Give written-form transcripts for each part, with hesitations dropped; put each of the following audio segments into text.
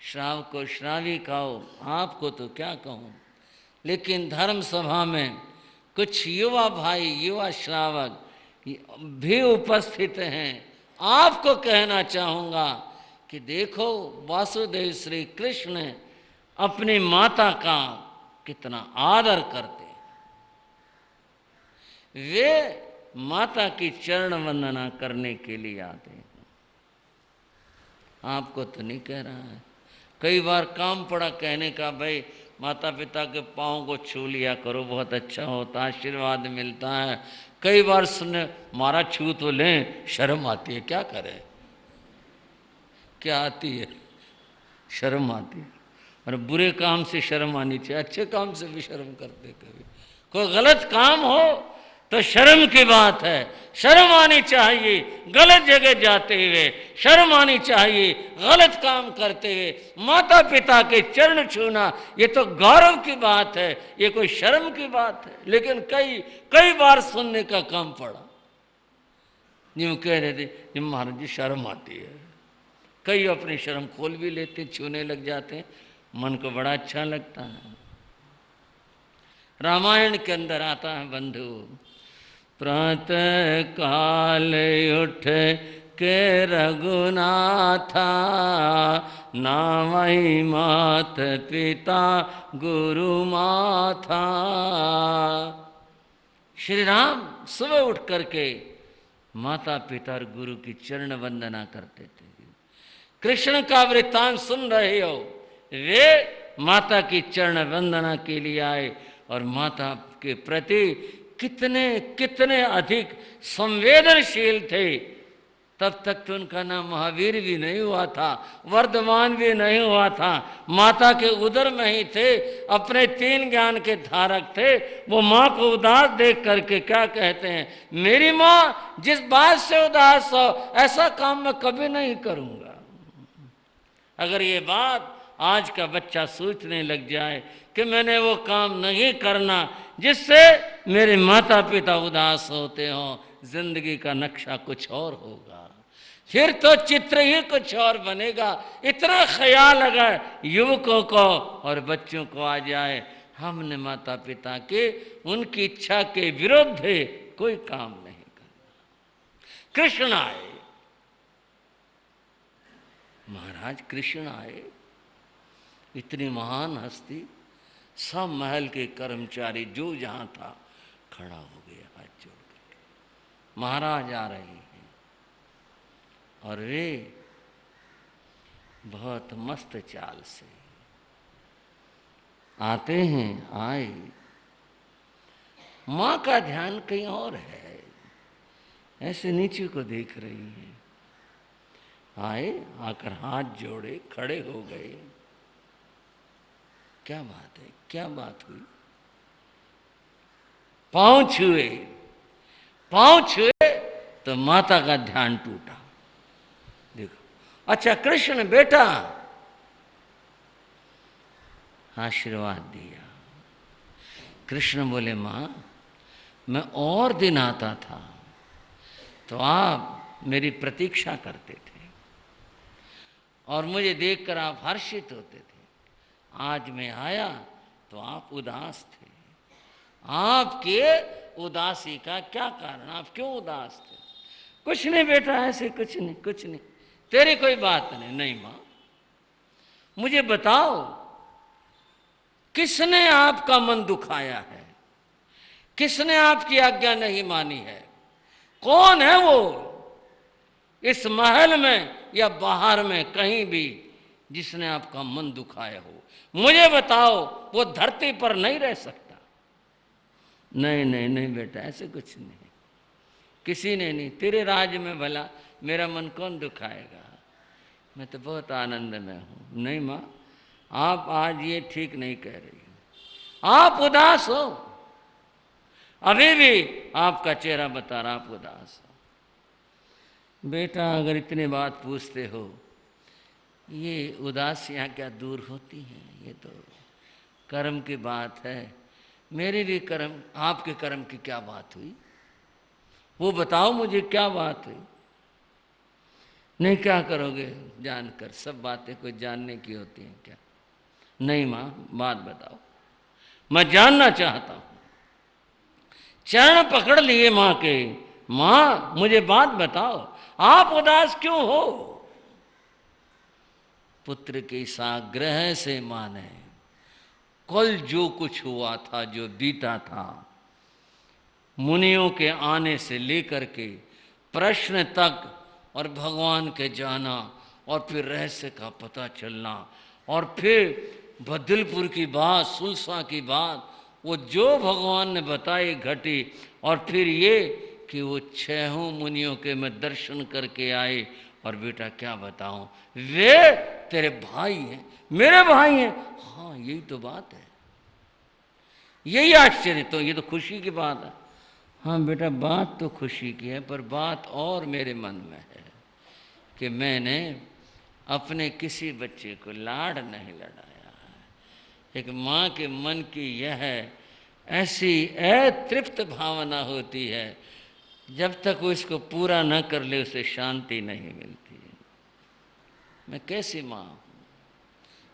श्राव को श्रावी कहो, आपको तो क्या कहूँ। लेकिन धर्म सभा में कुछ युवा भाई, युवा श्रावक भी उपस्थित हैं। आपको कहना चाहूँगा कि देखो वासुदेव श्री कृष्ण अपनी माता का कितना आदर करते हैं। वे माता की चरण वंदना करने के लिए आते हैं। आपको तो नहीं कह रहा है। कई बार काम पड़ा कहने का, भाई माता पिता के पाँव को छू लिया करो, बहुत अच्छा होता है, आशीर्वाद मिलता है। कई बार सुने मारा छू तो लें, शर्म आती है, क्या करें। क्या आती है? शर्म आती है। और बुरे काम से शर्म आनी चाहिए, अच्छे काम से भी शर्म करते। कभी कोई गलत काम हो तो शर्म की बात है, शर्म आनी चाहिए। गलत जगह जाते हुए शर्म आनी चाहिए, गलत काम करते हुए माता पिता के चरण छूना ये तो गौरव की बात है, ये कोई शर्म की बात है। लेकिन कई बार सुनने का काम पड़ा, यूँ कह रहे थे महाराज जी शर्म आती है। कई अपनी शर्म खोल भी लेते, छूने लग जाते हैं, मन को बड़ा अच्छा लगता है। रामायण के अंदर आता है बंधु, प्रातः काल उठ के रघुनाथा, नामहि मात पिता गुरु माथा। श्री राम सुबह उठ करके माता पिता और गुरु की चरण वंदना करते थे। कृष्ण का वृत्तांत सुन रहे हो, वे माता की चरण वंदना के लिए आए और माता के प्रति कितने कितने अधिक संवेदनशील थे। तब तक तो उनका नाम महावीर भी नहीं हुआ था, वर्धमान भी नहीं हुआ था, माता के उदर में ही थे, अपने 3 ज्ञान के धारक थे। वो माँ को उदास देख करके क्या कहते हैं, मेरी माँ जिस बात से उदास हो ऐसा काम मैं कभी नहीं करूँगा। अगर ये बात आज का बच्चा सोचने लग जाए कि मैंने वो काम नहीं करना जिससे मेरे माता पिता उदास होते हों, जिंदगी का नक्शा कुछ और होगा, फिर तो चित्र ही कुछ और बनेगा। इतना ख्याल अगर युवकों को और बच्चों को आ जाए, हमने माता पिता के उनकी इच्छा के विरुद्ध कोई काम नहीं करना। कृष्ण आए, महाराज कृष्ण आए, इतनी महान हस्ती, सब महल के कर्मचारी जो जहां था खड़ा हो गया हाथ जोड़ करके। महाराज आ रहे हैं और वे बहुत मस्त चाल से आते हैं। आए, मां का ध्यान कहीं और है, ऐसे नीचे को देख रही हैं। आए, आकर हाथ जोड़े खड़े हो गए। क्या बात है, क्या बात हुई? पांव छुए तो माता का ध्यान टूटा। देखो, अच्छा कृष्ण बेटा, आशीर्वाद दिया। कृष्ण बोले मां मैं और दिन आता था तो आप मेरी प्रतीक्षा करते थे और मुझे देखकर आप हर्षित होते थे। आज मैं आया तो आप उदास थे। आपके उदासी का क्या कारण, आप क्यों उदास थे? कुछ नहीं बेटा, ऐसे कुछ नहीं, कुछ नहीं, तेरी कोई बात नहीं। नहीं मां, मुझे बताओ किसने आपका मन दुखाया है, किसने आपकी आज्ञा नहीं मानी है? कौन है वो इस महल में या बाहर में कहीं भी जिसने आपका मन दुखाया हो? मुझे बताओ, वो धरती पर नहीं रह सकता। नहीं नहीं नहीं बेटा, ऐसे कुछ नहीं, किसी ने नहीं। तेरे राज में भला मेरा मन कौन दुखाएगा? मैं तो बहुत आनंद में हूं। नहीं मां, आप आज ये ठीक नहीं कह रही हो, आप उदास हो। अभी भी आपका चेहरा बता रहा आप उदास हो। बेटा अगर इतनी बात पूछते हो, ये उदासियाँ क्या दूर होती हैं? ये तो कर्म की बात है। मेरे भी कर्म, आपके कर्म की क्या बात हुई? वो बताओ मुझे, क्या बात हुई? नहीं क्या करोगे जानकर? सब बातें कोई जानने की होती हैं क्या? नहीं माँ, बात बताओ, मैं जानना चाहता हूं। चरण पकड़ लिए माँ के, माँ मुझे बात बताओ, आप उदास क्यों हो? पुत्र के इस आग्रह से माँ ने कल जो कुछ हुआ था, जो बीता था, मुनियों के आने से लेकर के प्रश्न तक, और भगवान के जाना, और फिर रहस्य का पता चलना, और फिर बदलपुर की बात, सुलसा की बात, वो जो भगवान ने बताई घटी, और फिर ये कि वो छहों मुनियों के मैं दर्शन करके आए। और बेटा क्या बताऊं, वे तेरे भाई हैं, मेरे भाई हैं। हाँ यही तो बात है, यही आश्चर्य, तो ये तो खुशी की बात है। हाँ बेटा बात तो खुशी की है, पर बात और मेरे मन में है कि मैंने अपने किसी बच्चे को लाड नहीं लड़ाया है। एक माँ के मन की यह ऐसी अतृप्त भावना होती है, जब तक वो इसको पूरा न कर ले उसे शांति नहीं मिलती है। मैं कैसी माँ हूँ?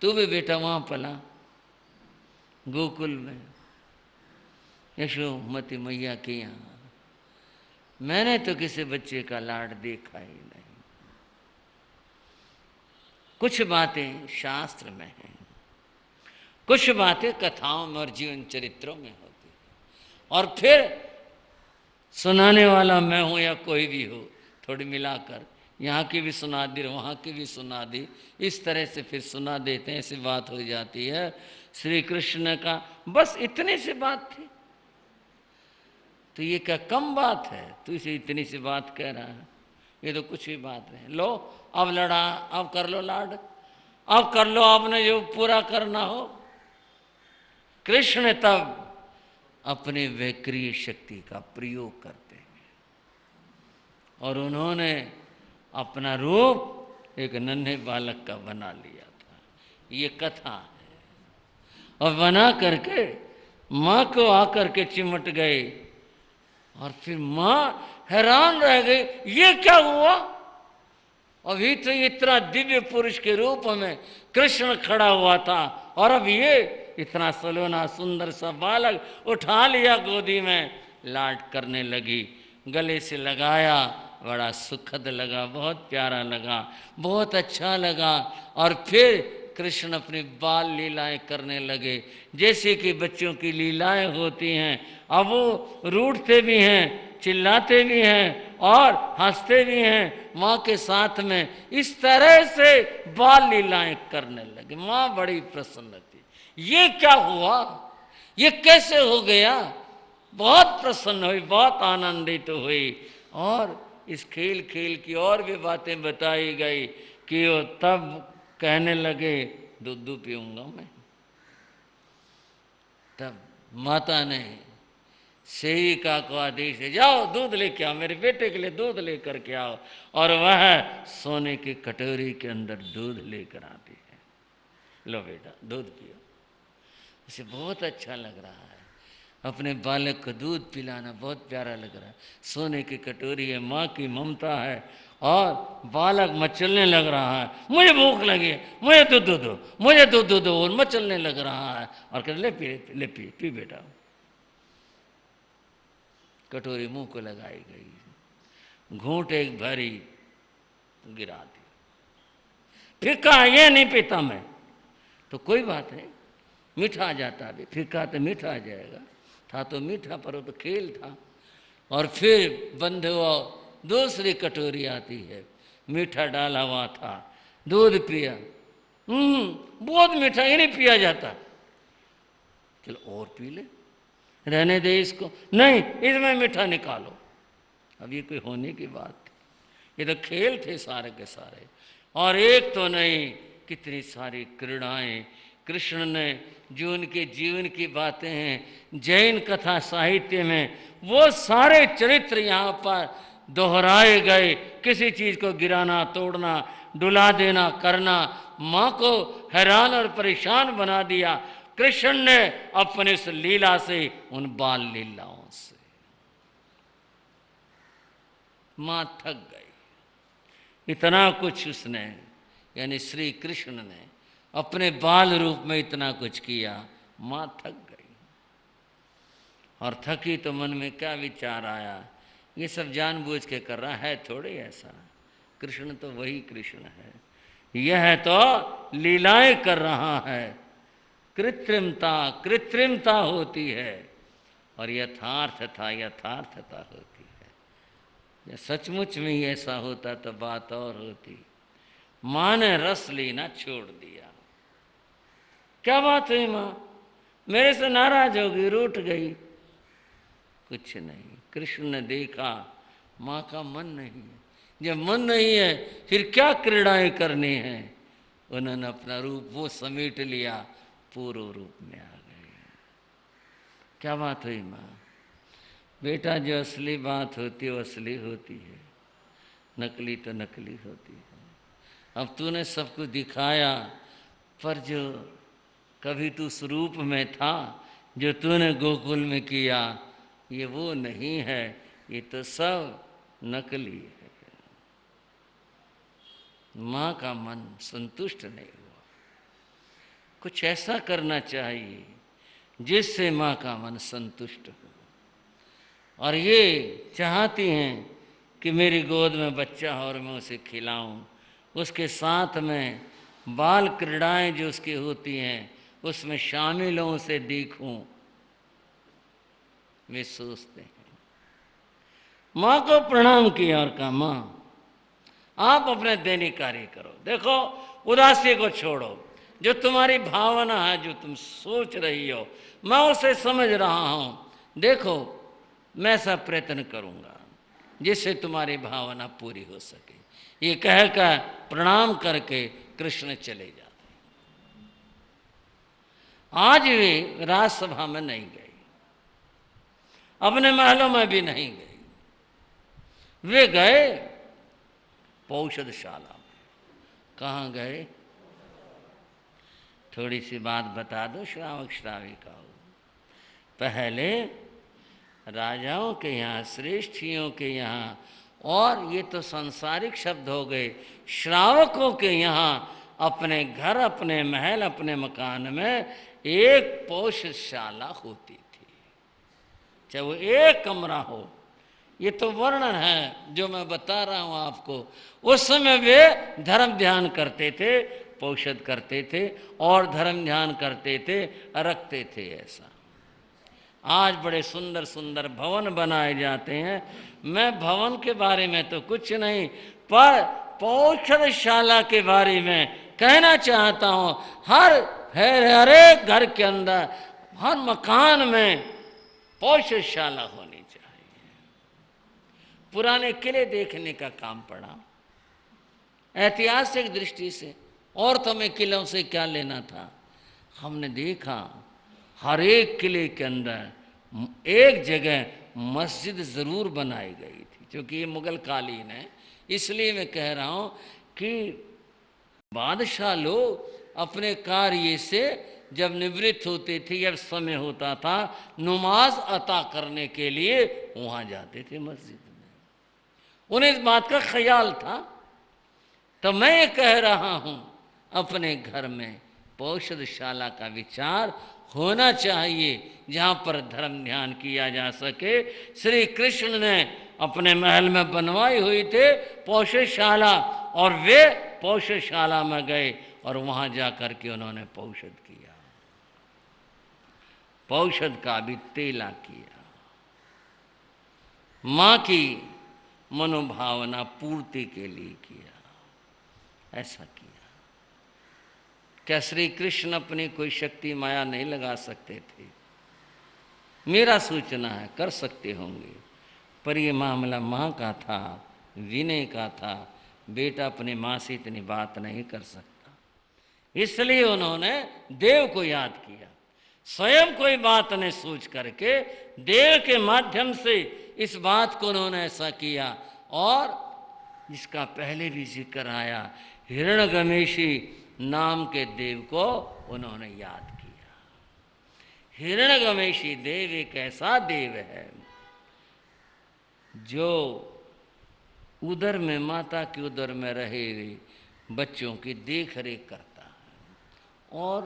तू भी बेटा वहाँ पला गोकुल में, यशोमती मैया के यहाँ। मैंने तो किसी बच्चे का लाड देखा ही नहीं। कुछ बातें शास्त्र में हैं, कुछ बातें कथाओं में और जीवन चरित्रों में होती है, और फिर सुनाने वाला मैं हूं या कोई भी हो, थोड़ी मिलाकर यहाँ की भी सुना दी, वहाँ की भी सुना दी, इस तरह से फिर सुना देते हैं, ऐसी बात हो जाती है। श्री कृष्ण का बस इतनी सी बात थी, तो ये क्या कम बात है? तू इसे इतनी सी बात कह रहा है, ये तो कुछ भी बात नहीं। लो अब लड़ा, अब कर लो लाड, अब कर लो आपने जो पूरा करना हो। कृष्ण तब अपने वैक्रिय शक्ति का प्रयोग करते हैं, और उन्होंने अपना रूप एक नन्हे बालक का बना लिया था, ये कथा है। और बना करके माँ को आकर के चिमट गए, और फिर माँ हैरान रह गई, ये क्या हुआ? अभी तो इतना दिव्य पुरुष के रूप में कृष्ण खड़ा हुआ था, और अब ये इतना सलोना सुंदर सा बालक उठा लिया गोदी में, लाड करने लगी, गले से लगाया, बड़ा सुखद लगा, बहुत प्यारा लगा, बहुत अच्छा लगा। और फिर कृष्ण अपनी बाल लीलाएं करने लगे, जैसे कि बच्चों की लीलाएं होती हैं। अब वो रूठते भी हैं, चिल्लाते भी हैं, और हंसते भी हैं माँ के साथ में, इस तरह से बाल लीलाएं करने लगे। माँ बड़ी प्रसन्न थी, ये क्या हुआ, ये कैसे हो गया? बहुत प्रसन्न हुई, बहुत आनंदित हुई, और इस खेल खेल की और भी बातें बताई गई कि वो तब कहने लगे दूध पीऊंगा मैं। तब माता ने सेविका को आदेश है, जाओ दूध लेके आओ, मेरे बेटे के लिए दूध लेकर के आओ। और वह सोने की कटोरी के अंदर दूध लेकर आती है, लो बेटा दूध पियो। इसे बहुत अच्छा लग रहा है, अपने बालक को दूध पिलाना बहुत प्यारा लग रहा है। सोने की कटोरी है, माँ की ममता है, और बालक मचलने लग रहा है, मुझे भूख लगी है, मुझे दूध दो, मुझे दूध दो, और मचलने लग रहा है। और कहते ले पी, ले पी बेटा। कटोरी मुंह को लगाई गई, घूंट एक भरी, गिरा दी, फिर कहा ये नहीं पीता मैं। तो कोई बात नहीं, मीठा आ जाता भी, फिर कहा तो मीठा आ जाएगा, था तो मीठा, पर वो तो खेल था। और फिर बंद हुआ, दूसरी कटोरी आती है, मीठा डाला हुआ था, दूध पिया, बहुत मीठा, ये नहीं पिया जाता, चलो और पी ले, रहने दे इसको, नहीं इसमें मीठा निकालो। अब ये कोई होने की बात थी? ये तो खेल थे सारे के सारे, और एक तो नहीं कितनी सारी क्रीड़ाएं कृष्ण ने, जो उनके जीवन की बातें हैं जैन कथा साहित्य में, वो सारे चरित्र यहाँ पर दोहराए गए। किसी चीज को गिराना, तोड़ना, डुला देना, करना, माँ को हैरान और परेशान बना दिया कृष्ण ने अपने इस लीला से, उन बाल लीलाओं से। मां थक गई, इतना कुछ उसने यानी श्री कृष्ण ने अपने बाल रूप में इतना कुछ किया। माँ थक गई और थकी तो मन में क्या विचार आया, ये सब जानबूझ के कर रहा है, थोड़े ऐसा। कृष्ण तो वही कृष्ण है, यह तो लीलाएं कर रहा है। कृत्रिमता होती है और यथार्थता होती है। या सचमुच में ही ऐसा होता तो बात और होती। माँ ने रस लेना छोड़ दिया। क्या बात हुई माँ, मेरे से नाराज हो गई, रूठ गई? कुछ नहीं। कृष्ण ने देखा माँ का मन नहीं है। जब मन नहीं है फिर क्या क्रीड़ाएं करनी है। उन्होंने अपना रूप वो समेट लिया, पूर्व रूप में आ गए। क्या बात हुई माँ? बेटा, जो असली बात होती है वो असली होती है, नकली तो नकली होती है। अब तूने सब कुछ दिखाया, पर जो कभी तू उस रूप में था, जो तूने गोकुल में किया, ये वो नहीं है, ये तो सब नकली है। माँ का मन संतुष्ट नहीं हुआ। कुछ ऐसा करना चाहिए जिससे माँ का मन संतुष्ट हो। और ये चाहती हैं कि मेरी गोद में बच्चा हो और मैं उसे खिलाऊं, उसके साथ में बाल क्रीड़ाएं जो उसकी होती हैं उसमें शामिल हों, उसे देखूं। वे सोचते हैं। माँ को प्रणाम किया और कहा, माँ आप अपने दैनिक कार्य करो। देखो, उदासी को छोड़ो। जो तुम्हारी भावना है, जो तुम सोच रही हो, मैं उसे समझ रहा हूं। देखो, मैं ऐसा प्रयत्न करूंगा जिससे तुम्हारी भावना पूरी हो सके। ये कहकर प्रणाम करके कृष्ण चले जाते। आज वे राजसभा में नहीं गए, अपने महलों में भी नहीं गए। वे गए पौषधशाला में। कहाँ गए? थोड़ी सी बात बता दो श्रावक श्राविका हो। पहले राजाओं के यहाँ, श्रेष्ठियों के यहाँ, और ये तो सांसारिक शब्द हो गए, श्रावकों के यहाँ अपने घर, अपने महल, अपने मकान में एक पौषधशाला होती थी, चाहे वो एक कमरा हो। ये तो वर्णन है जो मैं बता रहा हूं आपको। उस समय वे धर्म ध्यान करते थे, पौषध करते थे और धर्म ध्यान करते थे, रखते थे। ऐसा आज बड़े सुंदर सुंदर भवन बनाए जाते हैं। मैं भवन के बारे में तो कुछ नहीं, पर पौषधशाला के बारे में कहना चाहता हूं। हर एक घर के अंदर, हर मकान में पौषधशाला होनी चाहिए। पुराने किले देखने का काम पड़ा ऐतिहासिक दृष्टि से, और तो हमें किलों से क्या लेना था। हमने देखा हर एक किले के अंदर एक जगह मस्जिद जरूर बनाई गई थी। क्योंकि ये मुगल कालीन है, इसलिए मैं कह रहा हूं कि बादशाह लोग अपने कार्य से जब निवृत्त होते थे, जब समय होता था, नमाज अता करने के लिए वहां जाते थे मस्जिद में। उन्हें इस बात का ख्याल था। तो मैं ये कह रहा हूं, अपने घर में पौषधशाला का विचार होना चाहिए, जहां पर धर्म ध्यान किया जा सके। श्री कृष्ण ने अपने महल में बनवाई हुई थे पौषधशाला, और वे पौषधशाला में गए और वहां जाकर के उन्होंने पौषध किया, पौषध का भी तेला किया, मां की मनोभावना पूर्ति के लिए किया। ऐसा किया। क्या श्री कृष्ण अपनी कोई शक्ति माया नहीं लगा सकते थे? मेरा सूचना है कर सकते होंगे, पर यह मामला माँ का था, विनय का था। बेटा अपनी माँ से इतनी बात नहीं कर सकता, इसलिए उन्होंने देव को याद किया। स्वयं कोई बात नहीं सोच करके देव के माध्यम से इस बात को उन्होंने ऐसा किया। और जिसका पहले भी जिक्र आया, हिरण्यगमेशी नाम के देव को उन्होंने याद किया। हिरण्यगमेशी देव एक ऐसा देव है जो उदर में, माता के उदर में रहे हुए बच्चों की देख रेख करता है। और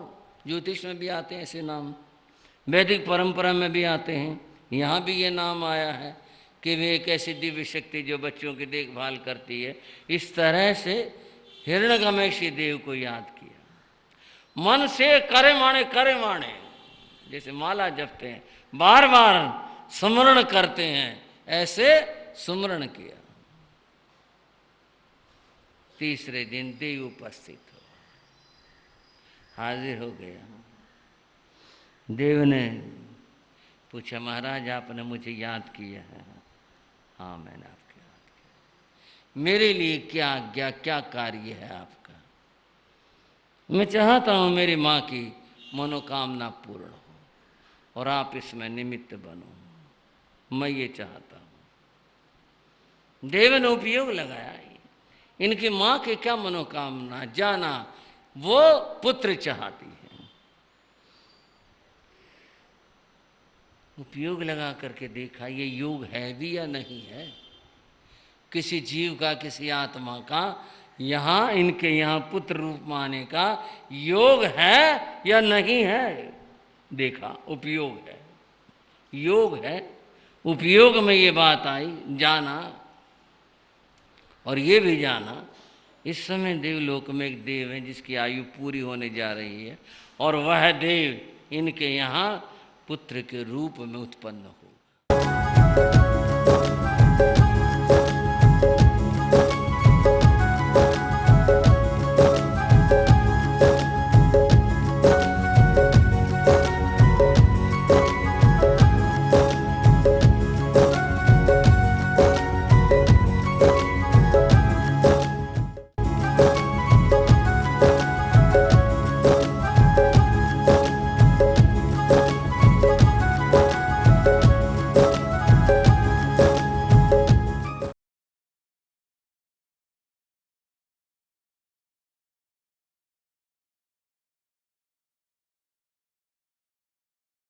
ज्योतिष में भी आते हैं ऐसे नाम, वैदिक परंपरा में भी आते हैं, यहाँ भी ये नाम आया है कि वे एक ऐसी दिव्य शक्ति जो बच्चों की देखभाल करती है। इस तरह से हिरण्यकशिपु देव को याद किया। मन से करे माणे, जैसे माला जपते हैं, बार बार स्मरण करते हैं, ऐसे सुमरण किया। तीसरे दिन देव उपस्थित हो, हाजिर हो गया। देव ने पूछा, महाराज आपने मुझे याद किया है? हाँ, मैंने आपको याद किया। मेरे लिए क्या आज्ञा, क्या कार्य है आपका? मैं चाहता हूं मेरी माँ की मनोकामना पूर्ण हो और आप इसमें निमित्त बनो, मैं ये चाहता हूं। देव ने उपयोग लगाया, इनकी माँ की क्या मनोकामना जाना, वो पुत्र चाहती है। उपयोग लगा करके देखा ये योग है भी या नहीं है, किसी जीव का, किसी आत्मा का यहाँ इनके यहाँ पुत्र रूप में आने का योग है या नहीं है। देखा, उपयोग है, योग है, उपयोग में ये बात आई, जाना। और ये भी जाना इस समय देवलोक में एक देव है जिसकी आयु पूरी होने जा रही है, और वह देव इनके यहाँ पुत्र के रूप में उत्पन्न